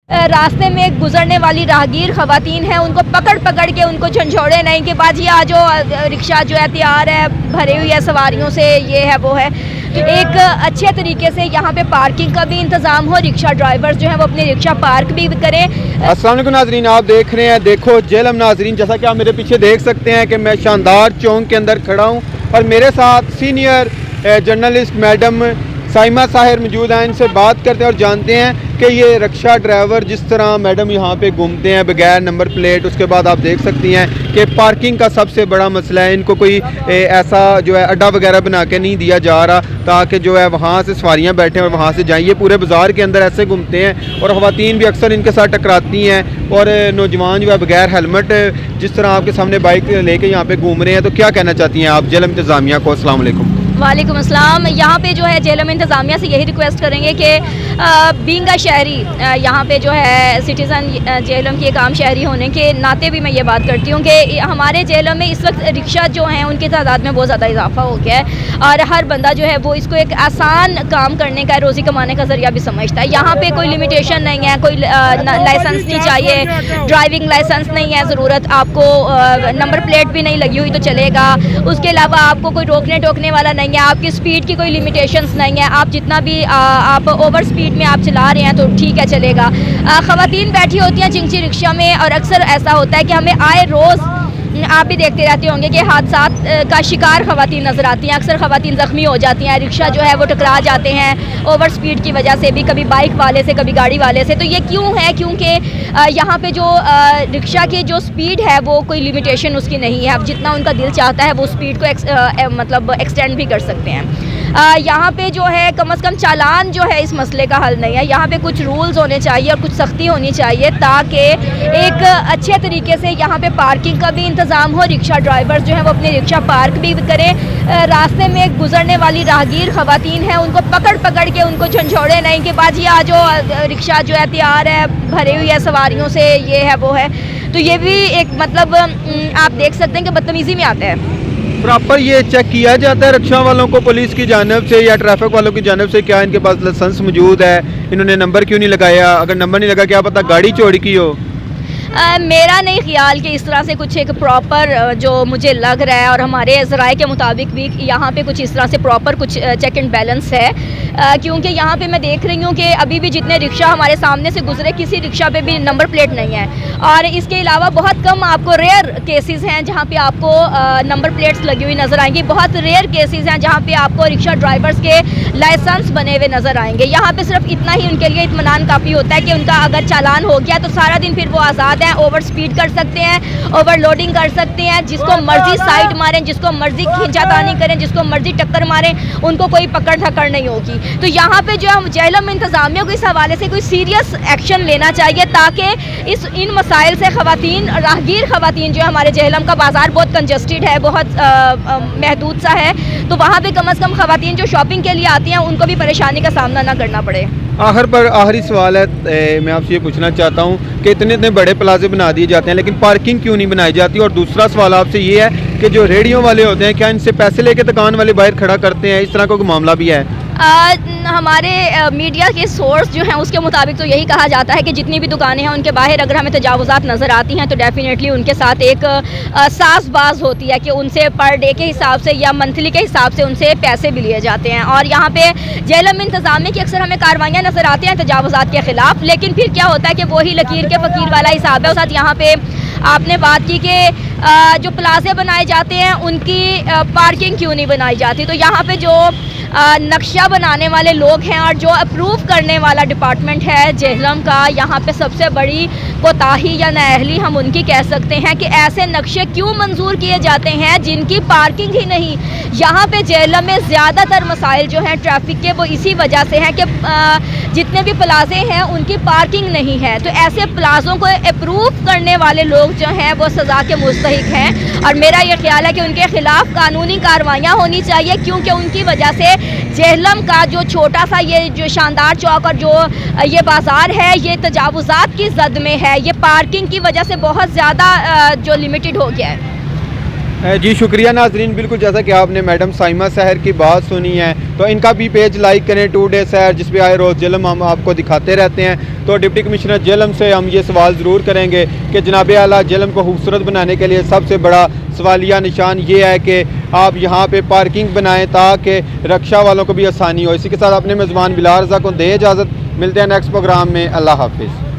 रास्ते में गुजरने वाली राहगीर ख़वातीन हैं, उनको पकड़ पकड़ के उनको झंझोड़े नहीं कि बाजी आ जाओ, रिक्शा जो है तैयार है, भरी हुई है सवारियों से, ये है वो है। एक अच्छे तरीके से यहाँ पे पार्किंग का भी इंतज़ाम हो, रिक्शा ड्राइवर्स जो है वो अपने रिक्शा पार्क भी करें। अस्सलाम वालेकुम नाजरीन, आप देख रहे हैं देखो जेलम नाजरीन। जैसा कि आप मेरे पीछे देख सकते हैं कि मैं शानदार चौक के अंदर खड़ा हूँ और मेरे साथ senior journalist madam Saima Sahir मौजूद हैं। इनसे बात करते हैं और जानते हैं कि ये रिक्शा ड्राइवर जिस तरह मैडम यहाँ पे घूमते हैं बगैर नंबर प्लेट, उसके बाद आप देख सकती हैं कि पार्किंग का सबसे बड़ा मसला है। इनको कोई ऐसा जो है अड्डा वगैरह बना के नहीं दिया जा रहा ताकि जो है वहाँ से सवारियाँ बैठें और वहाँ से जाएँ। ये पूरे बाज़ार के अंदर ऐसे घूमते हैं और ख़वातीन भी अक्सर इनके साथ टकराती हैं और नौजवान जो है बगैर हेलमेट जिस तरह आपके सामने बाइक लेके यहाँ पे घूम रहे हैं। तो क्या कहना चाहती हैं आप जेलम इंतज़ामिया को? अस्सलाम वालेकुम। वालेकुम अस्सलाम। यहाँ पे जो है जेलम इंतज़ामिया से यही रिक्वेस्ट करेंगे कि बीइंग अ शहरी, यहाँ पे जो है सिटीज़न जेलम की एक आम शहरी होने के नाते भी मैं ये बात करती हूँ कि हमारे जेलम में इस वक्त रिक्शा जो हैं उनकी तादाद में बहुत ज़्यादा इजाफा हो गया है और हर बंदा जो है वो इसको एक आसान काम करने का, रोज़ी कमाने का ज़रिया भी समझता है। यहाँ पे कोई लिमिटेशन नहीं है, कोई लाइसेंस नहीं चाहिए, ड्राइविंग लाइसेंस नहीं है ज़रूरत, आपको नंबर प्लेट भी नहीं लगी हुई तो चलेगा। उसके अलावा आपको कोई रोकने टोकने वाला नहीं है, आपकी स्पीड की कोई लिमिटेशंस नहीं है, आप जितना भी आप ओवर स्पीड में आप चला रहे हैं तो ठीक है चलेगा। ख़वातीन बैठी होती हैं चिंची रिक्शा में और अक्सर ऐसा होता है कि हमें आए रोज़ आप भी देखते रहते होंगे कि हादसात का शिकार ख़वातीन नज़र आती हैं। अक्सर ख़वातीन ज़ख्मी हो जाती हैं, रिक्शा जो है वो टकरा जाते हैं ओवर स्पीड की वजह से भी, कभी बाइक वाले से कभी गाड़ी वाले से। तो ये क्यों है? क्योंकि यहाँ पे जो रिक्शा की जो स्पीड है वो कोई लिमिटेशन उसकी नहीं है, अब जितना उनका दिल चाहता है वो स्पीड को मतलब एक्सटेंड भी कर सकते हैं। यहाँ पे जो है कम से कम चालान जो है इस मसले का हल नहीं है। यहाँ पे कुछ रूल्स होने चाहिए और कुछ सख्ती होनी चाहिए ताकि एक अच्छे तरीके से यहाँ पे पार्किंग का भी इंतज़ाम हो, रिक्शा ड्राइवर्स जो है वो अपने रिक्शा पार्क भी करें। रास्ते में गुजरने वाली राहगीर ख़वातीन हैं, उनको पकड़ पकड़ के उनको झंझोड़े नहीं कि बाजी आ जाओ, रिक्शा जो है तैयार है, भरी हुई है सवारियों से, ये है वो है। तो ये भी एक मतलब आप देख सकते हैं कि बदतमीज़ी में आता है। प्रॉपर ये चेक किया जाता है रिक्शा वालों को पुलिस की जानिब से या ट्रैफिक वालों की जानिब से? क्या इनके पास लाइसेंस मौजूद है? इन्होंने नंबर क्यों नहीं लगाया? अगर नंबर नहीं लगा क्या पता गाड़ी चोरी की हो? मेरा नहीं ख्याल कि इस तरह से कुछ एक प्रॉपर जो मुझे लग रहा है और हमारे ज़राए के मुताबिक भी यहाँ पे कुछ इस तरह से प्रॉपर कुछ चेक एंड बैलेंस है। क्योंकि यहाँ पे मैं देख रही हूँ कि अभी भी जितने रिक्शा हमारे सामने से गुजरे किसी रिक्शा पे भी नंबर प्लेट नहीं है और इसके अलावा बहुत कम आपको रेयर केसेस हैं जहाँ पे आपको नंबर प्लेट्स लगी हुई नज़र आएंगी। बहुत रेयर केसेस हैं जहाँ पे आपको रिक्शा ड्राइवर्स के लाइसेंस बने हुए नज़र आएंगे। यहाँ पे सिर्फ इतना ही उनके लिए इत्मीनान काफ़ी होता है कि उनका अगर चालान हो गया तो सारा दिन फिर वो आज़ाद हैं, ओवर स्पीड कर सकते हैं, ओवरलोडिंग कर सकते हैं, जिसको मर्जी साइड मारें, जिसको मर्जी खींचातानी करें, जिसको मर्जी टक्कर मारें, उनको कोई पकड़ धकड़ नहीं होगी। तो यहाँ पे जो है जेलम इंतज़ामिया को इस हवाले से कोई सीरियस एक्शन लेना चाहिए ताकि इन मसाइल से ख़वातीन, राहगीर ख़वातीन जो है, हमारे जेहलम का बाज़ार बहुत कंजस्टेड है, बहुत महदूद सा है, तो वहाँ पे कम से कम ख़वातीन जो शॉपिंग के लिए आती हैं उनको भी परेशानी का सामना ना करना पड़े। आखिरी सवाल है, मैं आपसे ये पूछना चाहता हूँ कि इतने बड़े प्लाजे बना दिए जाते हैं लेकिन पार्किंग क्यों नहीं बनाई जाती? और दूसरा सवाल आपसे ये है कि जो रेडियो वाले होते हैं क्या इनसे पैसे लेके दुकान वाले बाहर खड़ा करते हैं? इस तरह का कोई मामला भी है? हमारे मीडिया के सोर्स जो हैं उसके मुताबिक तो यही कहा जाता है कि जितनी भी दुकानें हैं उनके बाहर अगर हमें तजावुज़ात नज़र आती हैं तो डेफिनेटली उनके साथ एक साज़बाज़ होती है कि उनसे पर डे के हिसाब से या मंथली के हिसाब से उनसे पैसे भी लिए जाते हैं। और यहाँ पे जेलम इंतज़ामिया की अक्सर हमें कार्रवाइयाँ नज़र आती हैं तजावुज़ात के ख़िलाफ़, लेकिन फिर क्या होता है कि वही लकीर के फ़कीर वाला हिसाब है। उस साथ यहाँ पे आपने बात की कि जो प्लाजे बनाए जाते हैं उनकी पार्किंग क्यों नहीं बनाई जाती। तो यहाँ पे जो नक्शा बनाने वाले लोग हैं और जो अप्रूव करने वाला डिपार्टमेंट है जेहलम का, यहाँ पे सबसे बड़ी कोताही या नाअहली हम उनकी कह सकते हैं कि ऐसे नक्शे क्यों मंजूर किए जाते हैं जिनकी पार्किंग ही नहीं। यहाँ पे जेहलम में ज़्यादातर मसाइल जो हैं ट्रैफिक के वो इसी वजह से हैं कि जितने भी प्लाजे हैं उनकी पार्किंग नहीं है। तो ऐसे प्लाजों को अप्रूव करने वाले लोग जो हैं वो सज़ा के मुस्तहिक हैं और मेरा ये ख्याल है कि उनके ख़िलाफ़ कानूनी कार्रवाइयाँ होनी चाहिए क्योंकि उनकी वजह से जेहलम का जो छोटा सा ये जो शानदार चौक और जो ये बाज़ार है ये तजावुज़ात की जद में है। ये पार्किंग की वजह से बहुत ज़्यादा जो लिमिटेड हो गया है। जी शुक्रिया नाजरीन, बिल्कुल जैसा कि आपने मैडम साइमा सहर की बात सुनी है, तो इनका भी पेज लाइक करें, 2 डे सहर, जिस पे आए रोज़ जेलम हम आपको दिखाते रहते हैं। तो डिप्टी कमिश्नर जेलम से हम ये सवाल ज़रूर करेंगे कि जनाब आला जेलम को खूबसूरत बनाने के लिए सबसे बड़ा सवालिया निशान ये है कि आप यहाँ पे पार्किंग बनाएं ताकि रक्षा वालों को भी आसानी हो। इसी के साथ अपने मेज़बान बिलाल रज़ा को दे इजाज़त, मिलते हैं नेक्स्ट प्रोग्राम में। अल्लाह हाफिज़।